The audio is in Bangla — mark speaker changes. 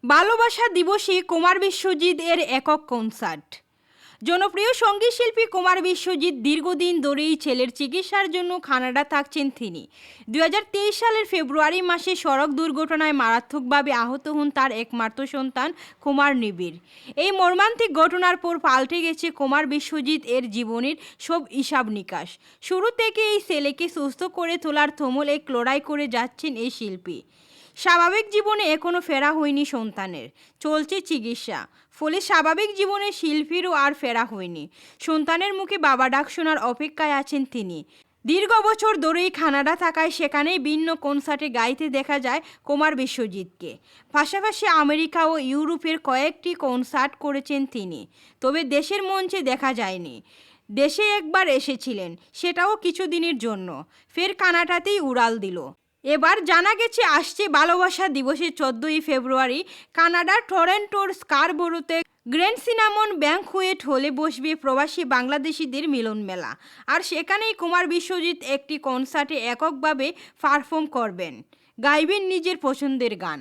Speaker 1: ভালোবাসা দিবসে কুমার বিশ্বজিৎ এর একক কনসার্ট। জনপ্রিয় সঙ্গীত শিল্পী কুমার বিশ্বজিৎ দীর্ঘদিন ধরেই ছেলের চিকিৎসার জন্য কানাডা থাকছেন তিনি। 2023 সালের ফেব্রুয়ারি মাসে সড়ক দুর্ঘটনায় মারাত্মকভাবে আহত হন তার একমাত্র সন্তান কুমার নিবিড়। এই মর্মান্তিক ঘটনার পর পাল্টে গেছে কুমার বিশ্বজিৎ এর জীবনের সব হিসাব নিকাশ। শুরু থেকে এই ছেলেকে সুস্থ করে তোলার তুমুল এক লড়াই করে যাচ্ছেন এই শিল্পী। স্বাভাবিক জীবনে এখনও ফেরা হয়নি সন্তানের, চলছে চিকিৎসা। ফলে স্বাভাবিক জীবনে শিল্পীরও আর ফেরা হয়নি। সন্তানের মুখে বাবা ডাক শোনার অপেক্ষায় আছেন তিনি। দীর্ঘ বছর ধরেই কানাডা থাকায় সেখানেই ভিন্ন কনসার্টে গাইতে দেখা যায় কুমার বিশ্বজিৎকে। পাশাপাশি আমেরিকা ও ইউরোপের কয়েকটি কনসার্ট করেছেন তিনি, তবে দেশের মঞ্চে দেখা যায়নি। দেশে একবার এসেছিলেন, সেটাও কিছুদিনের জন্য, ফের কানাডাতেই উড়াল দিল। এবার জানা গেছে আসছে ভালোবাসা দিবসের 14ই ফেব্রুয়ারি কানাডার টরন্টোর স্কারবোরোতে গ্র্যান্ড সিনামন ব্যাংকুয়েট হলে বসবে প্রবাসী বাংলাদেশিদের মিলন মেলা। আর সেখানেই কুমার বিশ্বজিৎ একটি কনসার্টে এককভাবে পারফর্ম করবেন, গাইবেন নিজের পছন্দের গান।